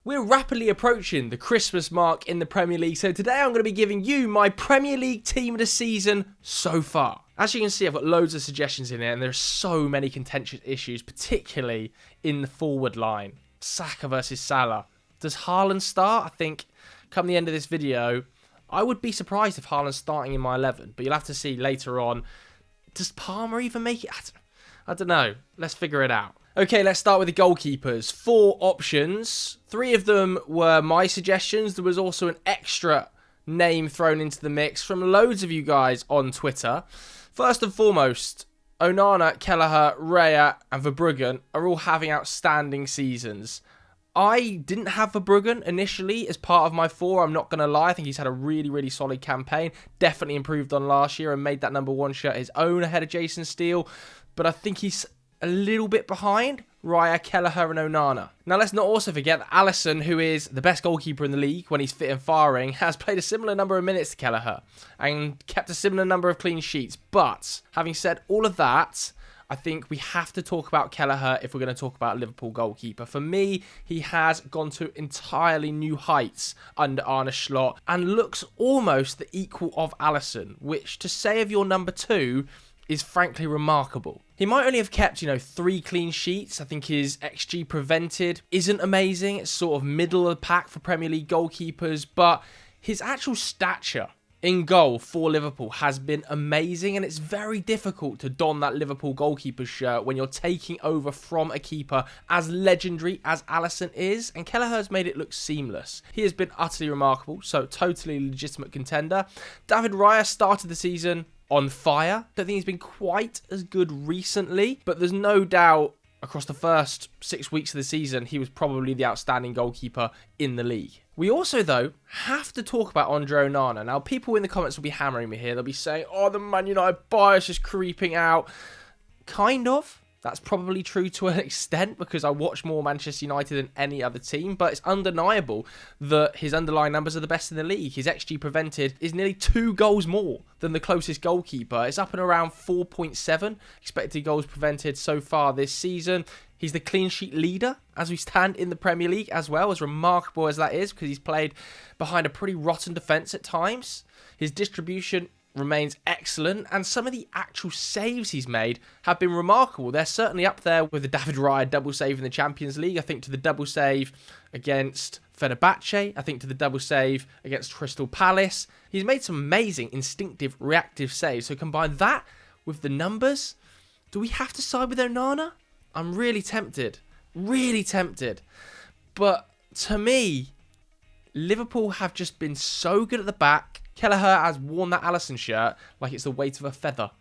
We're rapidly approaching the Christmas mark in the Premier League, so today I'm going to be giving you my Premier League team of the season so far. As you can see, I've got loads of suggestions in there, and there are so many contentious issues, particularly in the forward line. Saka versus Salah. Does Haaland start? I think come the end of this video, I would be surprised if Haaland's starting in my 11, but you'll have to see later on. Does Palmer even make it? I don't know. Let's figure it out. Okay, let's start with the goalkeepers. 4 options. 3 of them were my suggestions. There was also an extra name thrown into the mix from loads of you guys on Twitter. First and foremost, Onana, Kelleher, Raya and Verbruggen are all having outstanding seasons. I didn't have Verbruggen initially as part of my 4, I'm not going to lie. I think he's had a really solid campaign. Definitely improved on last year and made that number 1 shirt his own ahead of Jason Steele. But I think he's a little bit behind Raya, Kelleher and Onana. Now let's not also forget that Alisson, who is the best goalkeeper in the league when he's fit and firing, has played a similar number of minutes to Kelleher and kept a similar number of clean sheets. But having said all of that, I think we have to talk about Kelleher if we're going to talk about Liverpool goalkeeper. For me, he has gone to entirely new heights under Arne Slot and looks almost the equal of Alisson, which to say of your number 2 is frankly remarkable. He might only have kept, 3 clean sheets. I think his XG prevented isn't amazing. It's sort of middle of the pack for Premier League goalkeepers, but his actual stature in goal for Liverpool has been amazing, and it's very difficult to don that Liverpool goalkeeper shirt when you're taking over from a keeper as legendary as Alisson is, and Kelleher's made it look seamless. He has been utterly remarkable, so totally legitimate contender. David Raya started the season on fire. Don't think he's been quite as good recently, but there's no doubt across the first 6 weeks of the season, he was probably the outstanding goalkeeper in the league. We also, though, have to talk about Andre Onana. Now, people in the comments will be hammering me here. They'll be saying, oh, the Man United bias is creeping out. Kind of. That's probably true to an extent because I watch more Manchester United than any other team, but it's undeniable that his underlying numbers are the best in the league. His XG prevented is nearly 2 goals more than the closest goalkeeper. It's up and around 4.7 expected goals prevented so far this season. He's the clean sheet leader as we stand in the Premier League as well, as remarkable as that is because he's played behind a pretty rotten defence at times. His distribution remains excellent, and some of the actual saves he's made have been remarkable. They're certainly up there with the David Raya double save in the Champions League. I think to the double save against Fenerbahce. I think to the double save against Crystal Palace. He's made some amazing instinctive reactive saves. So combine that with the numbers. Do we have to side with Onana? I'm really tempted. Really tempted. But to me, Liverpool have just been so good at the back. Kelleher has worn that Alisson shirt like it's the weight of a feather.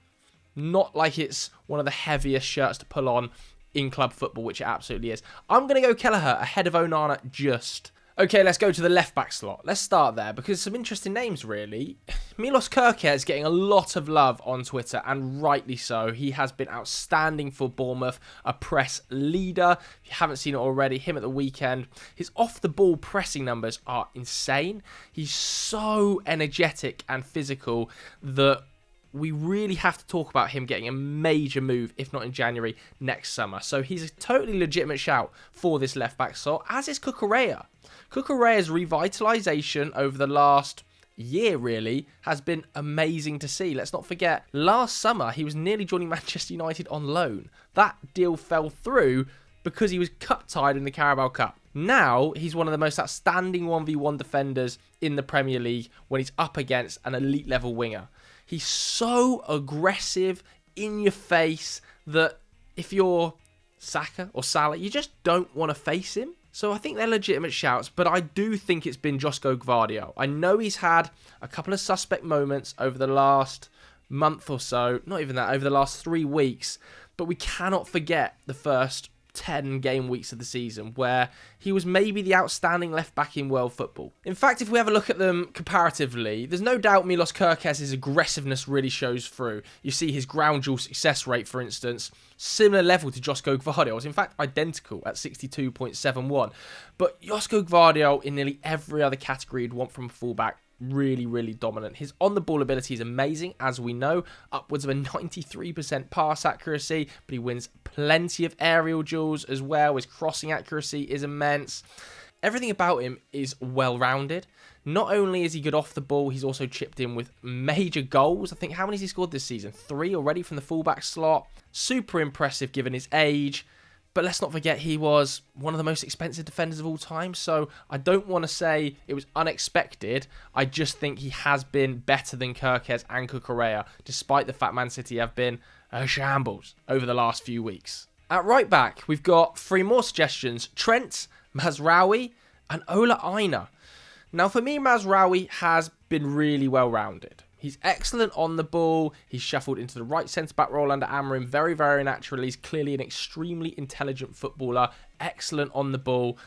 Not like it's one of the heaviest shirts to pull on in club football, which it absolutely is. I'm going to go Kelleher ahead of Onana just. Okay, let's go to the left-back slot. Let's start there because some interesting names, really. Milos Kerkez is getting a lot of love on Twitter, and rightly so. He has been outstanding for Bournemouth, a press leader. If you haven't seen it already, him at the weekend. His off-the-ball pressing numbers are insane. He's so energetic and physical that we really have to talk about him getting a major move, if not in January, next summer. So he's a totally legitimate shout for this left-back slot, as is Cucurella. Cucurella's revitalisation over the last year, really, has been amazing to see. Let's not forget, last summer, he was nearly joining Manchester United on loan. That deal fell through because he was cup-tied in the Carabao Cup. Now, he's one of the most outstanding 1v1 defenders in the Premier League when he's up against an elite-level winger. He's so aggressive, in your face, that if you're Saka or Salah, you just don't want to face him. So I think they're legitimate shouts, but I do think it's been Josko Gvardiol. I know he's had a couple of suspect moments over the last month or so, not even that, over the last 3 weeks, but we cannot forget the first 10 game weeks of the season where he was maybe the outstanding left back in world football. In fact, if we have a look at them comparatively, there's no doubt Milos Kerkez's aggressiveness really shows through. You see his ground duel success rate, for instance, similar level to Josko Gvardiol. In fact, identical at 62.71. But Josko Gvardiol, in nearly every other category you'd want from a fullback, really dominant. His on-the-ball ability is amazing, as we know, upwards of a 93% pass accuracy, but he wins plenty of aerial duels as well. His crossing accuracy is immense. Everything about him is well-rounded. Not only is he good off the ball, he's also chipped in with major goals. I think, how many has he scored this season? 3 already from the fullback slot. Super impressive given his age. But let's not forget he was one of the most expensive defenders of all time. So I don't want to say it was unexpected. I just think he has been better than Kirkes and Cucurella, despite the fact Man City have been a shambles over the last few weeks. At right back, we've got 3 more suggestions. Trent, Mazraoui, and Ola Aina. Now, for me, Mazraoui has been really well-rounded. He's excellent on the ball. He's shuffled into the right centre-back role under Amorim very, very naturally. He's clearly an extremely intelligent footballer. Excellent on the ball.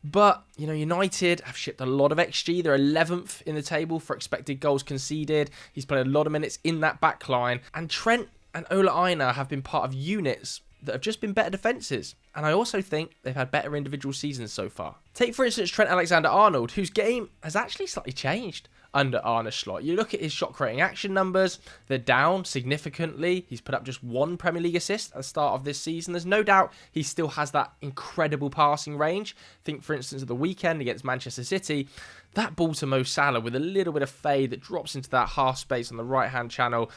But, you know, United have shipped a lot of XG. They're 11th in the table for expected goals conceded. He's played a lot of minutes in that back line. And Trent and Ola Aina have been part of units that have just been better defences. And I also think they've had better individual seasons so far. Take, for instance, Trent Alexander-Arnold, whose game has actually slightly changed under Arne Slot. You look at his shot-creating action numbers, they're down significantly. He's put up just 1 Premier League assist at the start of this season. There's no doubt he still has that incredible passing range. Think, for instance, of the weekend against Manchester City. That ball to Mo Salah with a little bit of fade that drops into that half space on the right-hand channel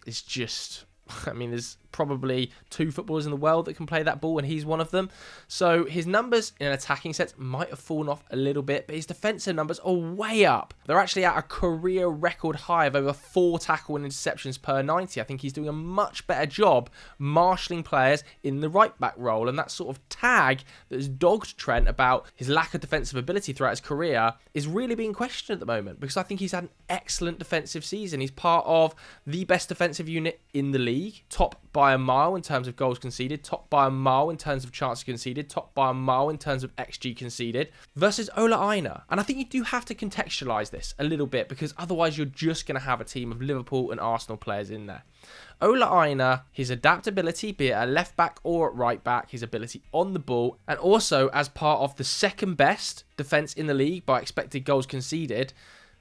is just... I mean, there's probably 2 footballers in the world that can play that ball, and he's one of them. So his numbers in an attacking sense might have fallen off a little bit, but his defensive numbers are way up. They're actually at a career record high of over 4 tackle and interceptions per 90. I think he's doing a much better job marshalling players in the right back role, and that sort of tag that has dogged Trent about his lack of defensive ability throughout his career is really being questioned at the moment, because I think he's had an excellent defensive season. He's part of the best defensive unit in the league, top by a mile in terms of goals conceded, top by a mile in terms of chances conceded, top by a mile in terms of XG conceded, versus Ola Aina. And I think you do have to contextualise this a little bit, because otherwise you're just going to have a team of Liverpool and Arsenal players in there. Ola Aina, his adaptability, be it at left back or at right back, his ability on the ball, and also as part of the second best defence in the league by expected goals conceded,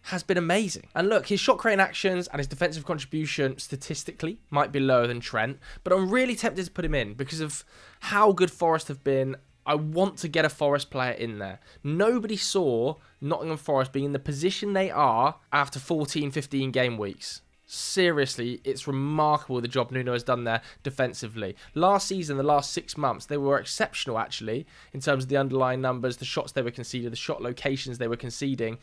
has been amazing. And look, his shot creating actions and his defensive contribution statistically might be lower than Trent, but I'm really tempted to put him in because of how good Forest have been. I want to get a Forest player in there. Nobody saw Nottingham Forest being in the position they are after 14, 15 game weeks. Seriously, it's remarkable the job Nuno has done there defensively. Last season, the last 6 months, they were exceptional actually in terms of the underlying numbers, the shots they were conceding, the shot locations they were conceding.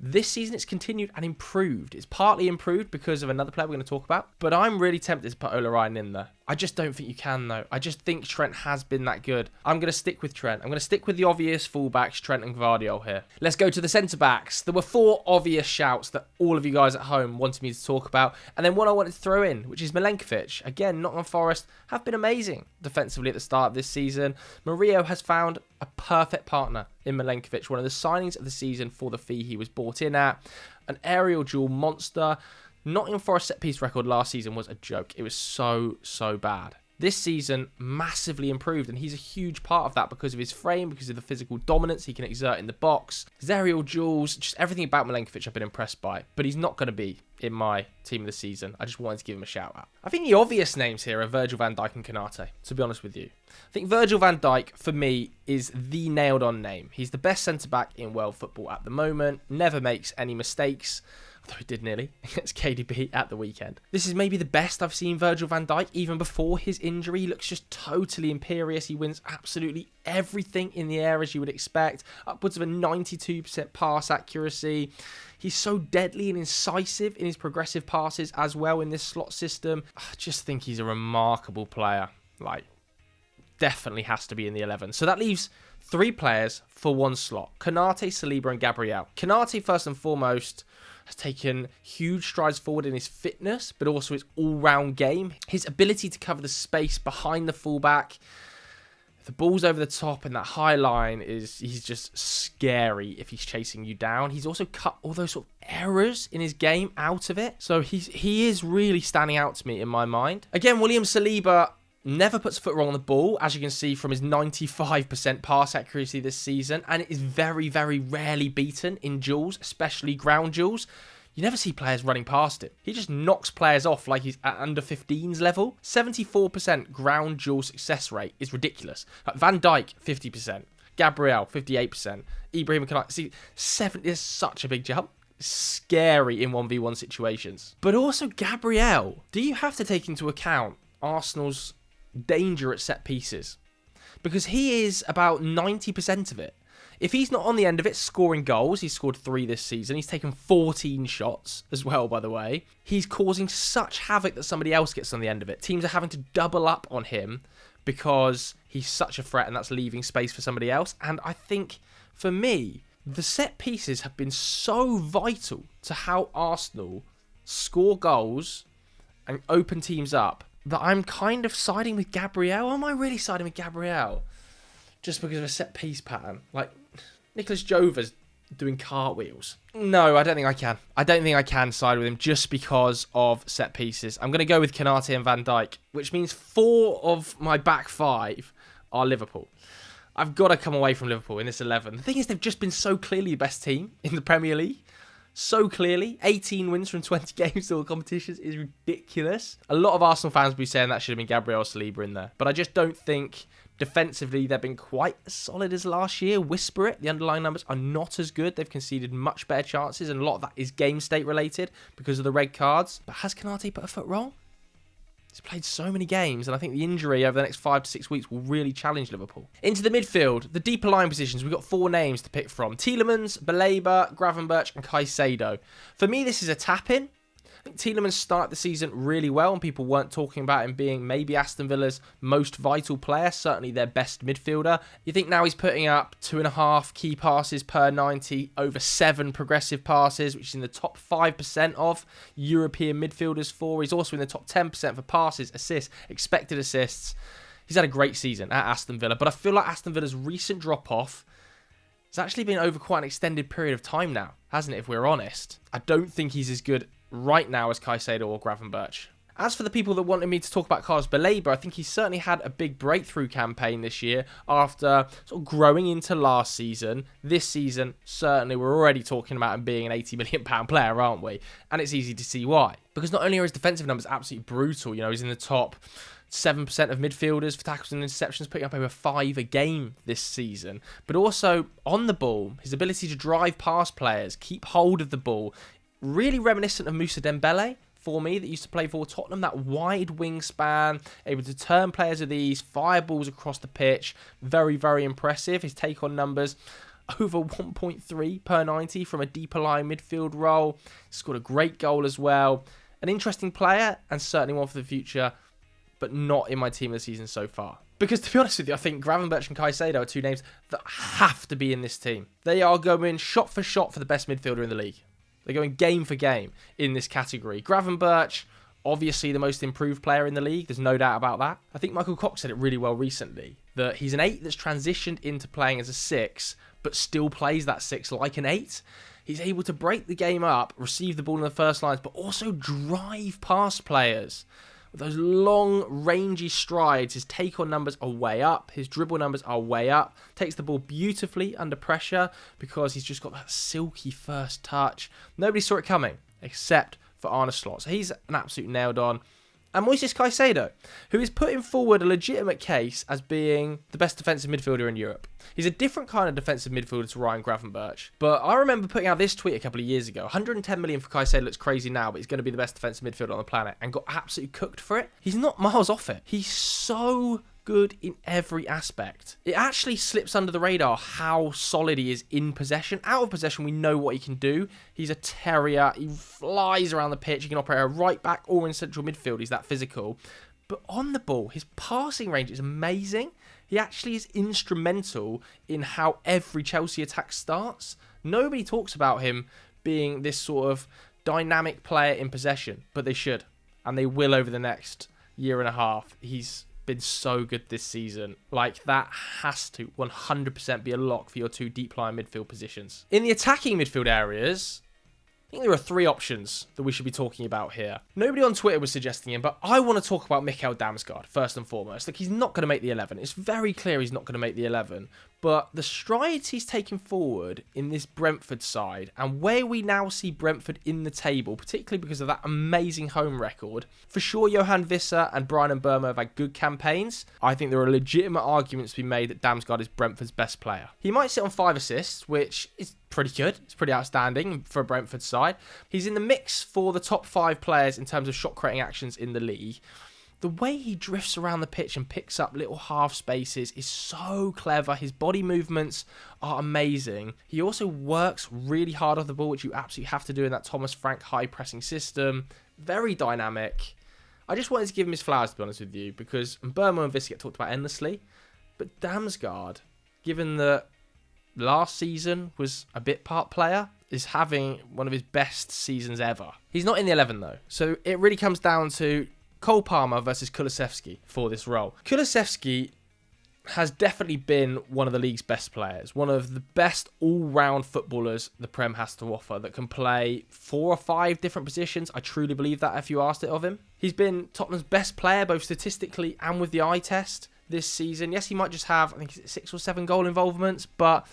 This season, it's continued and improved. It's partly improved because of another player we're going to talk about. But I'm really tempted to put Ola Aina in there. I just don't think you can, though. I just think Trent has been that good. I'm going to stick with Trent. I'm going to stick with the obvious fullbacks, Trent and Gvardiol here. Let's go to the centre-backs. There were 4 obvious shouts that all of you guys at home wanted me to talk about. And then one I wanted to throw in, which is Milenkovic. Again, Nottingham Forest have been amazing defensively at the start of this season. Mourinho has found a perfect partner in Milenkovic, one of the signings of the season for the fee he was bought in at. An aerial duel monster. Nottingham Forest set-piece record last season was a joke. It was so bad. This season, massively improved, and he's a huge part of that because of his frame, because of the physical dominance he can exert in the box. His aerial duels, just everything about Milenkovic I've been impressed by, but he's not going to be in my team of the season. I just wanted to give him a shout out. I think the obvious names here are Virgil van Dijk and Konate, to be honest with you. I think Virgil van Dijk, for me, is the nailed-on name. He's the best centre-back in world football at the moment, never makes any mistakes, although he did nearly against KDB at the weekend. This is maybe the best I've seen Virgil van Dijk, even before his injury. He looks just totally imperious. He wins absolutely everything in the air as you would expect. Upwards of a 92% pass accuracy. He's so deadly and incisive in his progressive passes as well in this slot system. I just think he's a remarkable player. Like, definitely has to be in the 11. So that leaves 3 players for 1 slot. Konate, Saliba and Gabriel. Konate, first and foremost, has taken huge strides forward in his fitness, but also his all-round game. His ability to cover the space behind the fullback, the ball's over the top, and that high line he's just scary if he's chasing you down. He's also cut all those sort of errors in his game out of it. So he is really standing out to me in my mind. Again, William Saliba never puts a foot wrong on the ball, as you can see from his 95% pass accuracy this season, and it is very, very rarely beaten in duels, especially ground duels. You never see players running past him. He just knocks players off like he's at under 15s level. 74% ground duel success rate is ridiculous. Like Van Dijk, 50%. Gabriel, 58%. Ibrahim Konate, see, 7 is such a big jump. Scary in 1v1 situations. But also Gabriel. Do you have to take into account Arsenal's danger at set pieces? Because he is about 90% of it. If he's not on the end of it scoring goals, he's scored 3 this season. He's taken 14 shots as well, by the way. He's causing such havoc that somebody else gets on the end of it. Teams are having to double up on him because he's such a threat and that's leaving space for somebody else. And I think, for me, the set pieces have been so vital to how Arsenal score goals and open teams up that I'm kind of siding with Gabriel. Am I really siding with Gabriel? Just because of a set piece pattern. Like, Nicholas Jover's doing cartwheels. No, I don't think I can. I don't think I can side with him just because of set pieces. I'm going to go with Konate and Van Dijk, which means 4 of my back 5 are Liverpool. I've got to come away from Liverpool in this 11. The thing is, they've just been so clearly the best team in the Premier League. So clearly. 18 wins from 20 games to all competitions is ridiculous. A lot of Arsenal fans will be saying that should have been Gabriel or Saliba in there. But I just don't think defensively they've been quite as solid as last year. Whisper it. The underlying numbers are not as good. They've conceded much better chances. And a lot of that is game state related because of the red cards. But has Konate put a foot wrong? He's played so many games, and I think the injury over the next 5 to 6 weeks will really challenge Liverpool. Into the midfield, the deeper line positions, we've got 4 names to pick from. Tielemans, Baleba, Gravenberch, and Caicedo. For me, this is a tap-in. I think Tielemans started the season really well, and people weren't talking about him being maybe Aston Villa's most vital player, certainly their best midfielder. You think now he's putting up 2.5 key passes per 90, over 7 progressive passes, which is in the top 5% of European midfielders for. He's also in the top 10% for passes, assists, expected assists. He's had a great season at Aston Villa, but I feel like Aston Villa's recent drop-off has actually been over quite an extended period of time now, hasn't it, if we're honest? I don't think he's as good right now as Caicedo or Gravenberch. As for the people that wanted me to talk about Carlos Baleba, I think he certainly had a big breakthrough campaign this year after sort of growing into last season. This season, certainly we're already talking about him being an £80 million player, aren't we? And it's easy to see why. Because not only are his defensive numbers absolutely brutal, you know, he's in the top 7% of midfielders for tackles and interceptions, putting up over 5 a game this season. But also, on the ball, his ability to drive past players, keep hold of the ball, really reminiscent of Moussa Dembele for me, that used to play for Tottenham. That wide wingspan, able to turn players with ease, fire balls across the pitch. Very, very impressive. His take-on numbers, over 1.3 per 90 from a deeper line midfield role. Scored a great goal as well. An interesting player, and certainly one for the future, but not in my team of the season so far. Because to be honest with you, I think Gravenberch and Caicedo are 2 names that have to be in this team. They are going shot for shot for the best midfielder in the league. They're going game for game in this category. Gravenberch, obviously the most improved player in the league. There's no doubt about that. I think Michael Cox said it really well recently, that he's an 8 that's transitioned into playing as a 6, but still plays that 6 like an 8. He's able to break the game up, receive the ball in the first lines, but also drive past players. With those long, rangy strides, his take-on numbers are way up. His dribble numbers are way up. Takes the ball beautifully under pressure because he's just got that silky first touch. Nobody saw it coming except for Arne Slot. So he's an absolute nailed on. And Moises Caicedo, who is putting forward a legitimate case as being the best defensive midfielder in Europe. He's a different kind of defensive midfielder to Ryan Gravenberch. But I remember putting out this tweet a couple of years ago. 110 million for Caicedo looks crazy now, but he's going to be the best defensive midfielder on the planet, and got absolutely cooked for it. He's not miles off it. He's so good in every aspect. It actually slips under the radar how solid he is in possession. Out of possession, we know what he can do. He's a terrier. He flies around the pitch. He can operate a right back or in central midfield. He's that physical. But on the ball, his passing range is amazing. He actually is instrumental in how every Chelsea attack starts. Nobody talks about him being this sort of dynamic player in possession, but they should. And they will over the next year and a half. He's been so good this season. Like, that has to 100% be a lock for your 2 deep line midfield positions. In the attacking midfield areas, I think there are 3 options that we should be talking about here. Nobody on Twitter was suggesting him, but I want to talk about Mikkel Damsgaard first and foremost. Like, he's not going to make the 11. It's very clear he's not going to make the 11. But the strides he's taken forward in this Brentford side, and where we now see Brentford in the table, particularly because of that amazing home record, for sure Johan Visser and Brian Mbeumo have had good campaigns. I think there are legitimate arguments to be made that Damsgaard is Brentford's best player. He might sit on 5 assists, which is pretty good. It's pretty outstanding for a Brentford side. He's in the mix for the top 5 players in terms of shot creating actions in the league. The way he drifts around the pitch and picks up little half spaces is so clever. His body movements are amazing. He also works really hard off the ball, which you absolutely have to do in that Thomas Frank high pressing system. Very dynamic. I just wanted to give him his flowers, to be honest with you, because Mbeumo and Visser get talked about endlessly. But Damsgaard, given that last season was a bit part player, is having one of his best seasons ever. He's not in the 11 though. So it really comes down to Cole Palmer versus Kulusevski for this role. Kulusevski has definitely been one of the league's best players, one of the best all-round footballers the Prem has to offer that can play 4 or 5 different positions. I truly believe that if you asked it of him. He's been Tottenham's best player both statistically and with the eye test this season. Yes, he might just have, I think, 6 or 7 goal involvements, but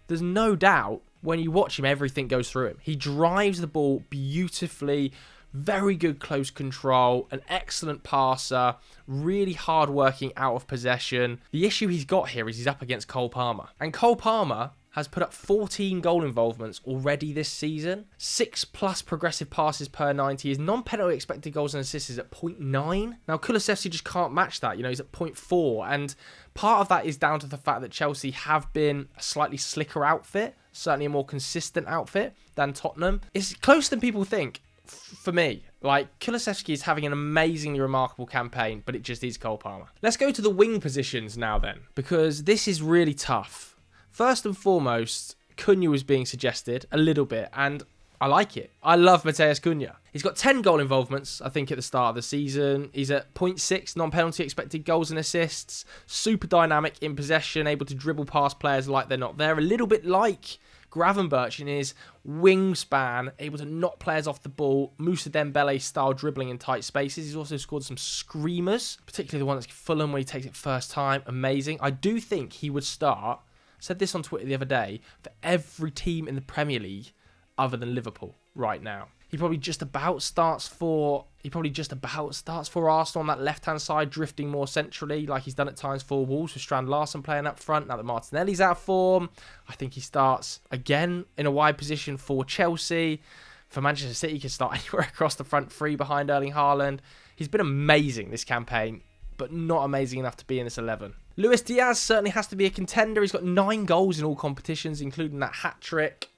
there's no doubt when you watch him, everything goes through him. He drives the ball beautifully. Very good close control, an excellent passer, really hard working out of possession. The issue he's got here is he's up against Cole Palmer. And Cole Palmer has put up 14 goal involvements already this season. 6+ progressive passes per 90. His non-penalty expected goals and assists is at 0.9. Now Kulusevski just can't match that. He's at 0.4. And part of that is down to the fact that Chelsea have been a slightly slicker outfit. Certainly a more consistent outfit than Tottenham. It's closer than people think. For me, Kulusevski is having an amazingly remarkable campaign, but it just is Cole Palmer. Let's go to the wing positions now then, because this is really tough. First and foremost, Cunha was being suggested a little bit, and I like it. I love Matheus Cunha. He's got 10 goal involvements, I think, at the start of the season. He's at 0.6 non-penalty expected goals and assists. Super dynamic in possession, able to dribble past players like they're not there. A little bit like Gravenberch in his wingspan, able to knock players off the ball, Moussa Dembele style dribbling in tight spaces. He's also scored some screamers, particularly the one that's Fulham where he takes it first time. Amazing. I do think he would start, said this on Twitter the other day, for every team in the Premier League other than Liverpool right now. He probably just about starts for Arsenal on that left-hand side, drifting more centrally like he's done at times for Wolves with Strand Larsen playing up front. Now that Martinelli's out of form, I think he starts again in a wide position for Chelsea. For Manchester City, he can start anywhere across the front 3 behind Erling Haaland. He's been amazing this campaign, but not amazing enough to be in this 11. Luis Diaz certainly has to be a contender. He's got 9 goals in all competitions, including that hat-trick.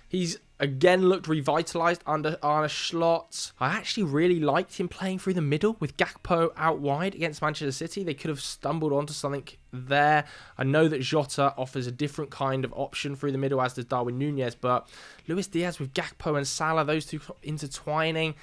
He's again looked revitalised under Arne Slot. I actually really liked him playing through the middle with Gakpo out wide against Manchester City. They could have stumbled onto something there. I know that Jota offers a different kind of option through the middle, as does Darwin Núñez, but Luis Diaz with Gakpo and Salah, those two intertwining,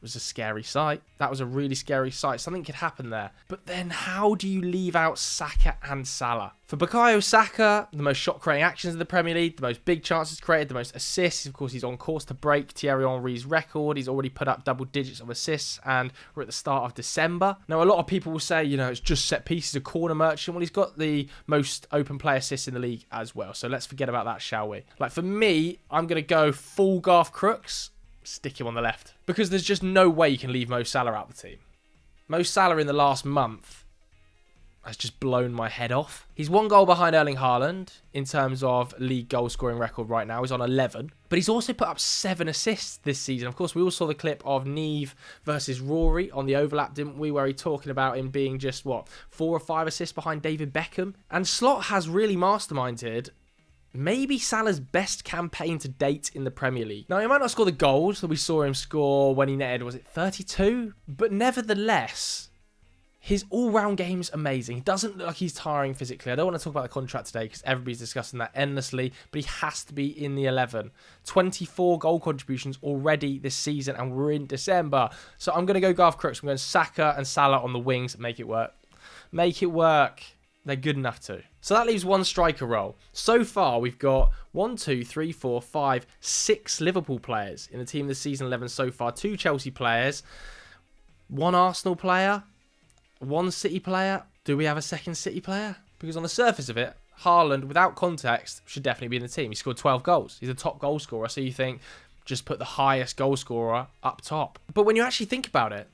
was a scary sight. That was a really scary sight. Something could happen there. But then how do you leave out Saka and Salah? For Bukayo Saka, the most shot-creating actions in the Premier League, the most big chances created, the most assists. Of course, he's on course to break Thierry Henry's record. He's already put up double digits of assists, and we're at the start of December. Now, a lot of people will say, it's just set pieces, a corner merchant. Well, he's got the most open play assists in the league as well. So let's forget about that, shall we? For me, I'm going to go full Garth Crooks. Stick him on the left, because there's just no way you can leave Mo Salah out the team. Mo Salah in the last month has just blown my head off. He's 1 goal behind Erling Haaland in terms of league goal scoring record right now. He's on 11, but he's also put up 7 assists this season. Of course, we all saw the clip of Neve versus Rory on the overlap, didn't we, where he's talking about him being just 4 or 5 assists behind David Beckham. And Slot has really masterminded maybe Salah's best campaign to date in the Premier League. Now, he might not score the goals that we saw him score when he netted, was it 32? But nevertheless, his all-round game's amazing. He doesn't look like he's tiring physically. I don't want to talk about the contract today because everybody's discussing that endlessly, but he has to be in the 11. 24 goal contributions already this season, and we're in December. So I'm going to go Garth Crooks. I'm going Saka and Salah on the wings. Make it work. Make it work. They're good enough to. So that leaves 1 striker role. So far, we've got 6 Liverpool players in the team this season 11 so far. 2 Chelsea players, 1 Arsenal player, 1 City player. Do we have a second City player? Because on the surface of it, Haaland, without context, should definitely be in the team. He scored 12 goals. He's a top goal scorer, so you think just put the highest goal scorer up top. But when you actually think about it,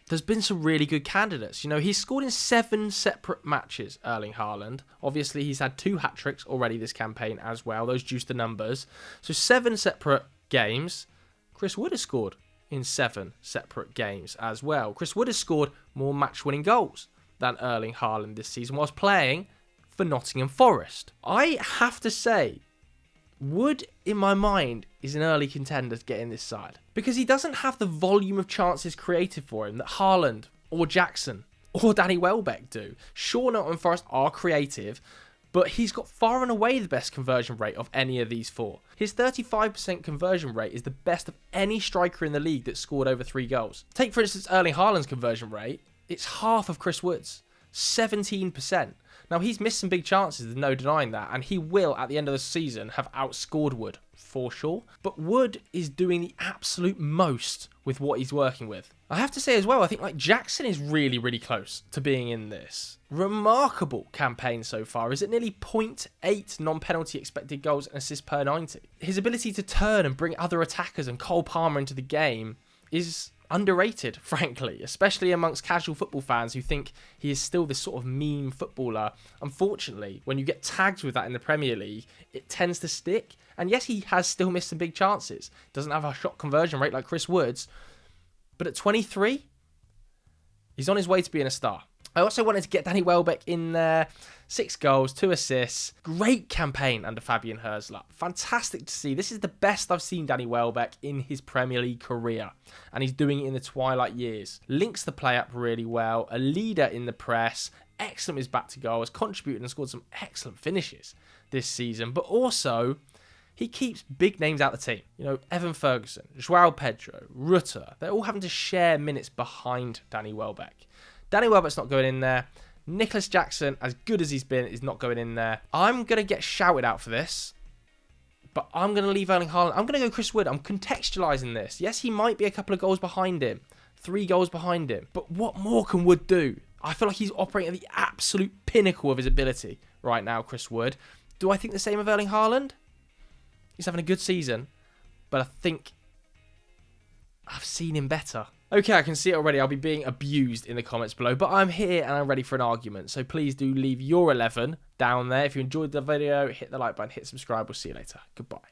there's been some really good candidates. You know, he's scored in 7 separate matches, Erling Haaland. Obviously, he's had 2 hat-tricks already this campaign as well. Those juice the numbers. So 7 separate games. Chris Wood has scored in 7 separate games as well. Chris Wood has scored more match-winning goals than Erling Haaland this season whilst playing for Nottingham Forest. I have to say, Wood, in my mind, is an early contender to get in this side. Because he doesn't have the volume of chances created for him that Haaland or Jackson or Danny Welbeck do. Sure, Nottingham Forest are creative, but he's got far and away the best conversion rate of any of these 4. His 35% conversion rate is the best of any striker in the league that scored over 3 goals. Take, for instance, Erling Haaland's conversion rate. It's half of Chris Wood's, 17%. Now, he's missed some big chances, there's no denying that, and he will, at the end of the season, have outscored Wood, for sure. But Wood is doing the absolute most with what he's working with. I have to say as well, I think like Jackson is really, really close to being in this. Remarkable campaign so far. Is it nearly 0.8 non-penalty expected goals and assists per 90? His ability to turn and bring other attackers and Cole Palmer into the game is underrated, frankly, especially amongst casual football fans who think he is still this sort of meme footballer. Unfortunately, when you get tagged with that in the Premier League, it tends to stick. And yes, he has still missed some big chances. Doesn't have a shot conversion rate like Chris Wood's. But at 23, he's on his way to being a star. I also wanted to get Danny Welbeck in there. 6 goals, 2 assists. Great campaign under Fabian Herzler. Fantastic to see. This is the best I've seen Danny Welbeck in his Premier League career. And he's doing it in the twilight years. Links the play up really well. A leader in the press. Excellent with his back to goal. Has contributed and scored some excellent finishes this season. But also, he keeps big names out the team. You know, Evan Ferguson, Joao Pedro, Rutter. They're all having to share minutes behind Danny Welbeck. Danny Welbeck's not going in there. Nicholas Jackson, as good as he's been, is not going in there. I'm going to get shouted out for this, but I'm going to leave Erling Haaland. I'm going to go Chris Wood. I'm contextualising this. Yes, he might be a couple of goals behind him, 3 goals behind him, but what more can Wood do? I feel like he's operating at the absolute pinnacle of his ability right now, Chris Wood. Do I think the same of Erling Haaland? He's having a good season, but I think I've seen him better. Okay, I can see it already. I'll be being abused in the comments below, but I'm here and I'm ready for an argument. So please do leave your 11 down there. If you enjoyed the video, hit the like button, hit subscribe. We'll see you later. Goodbye.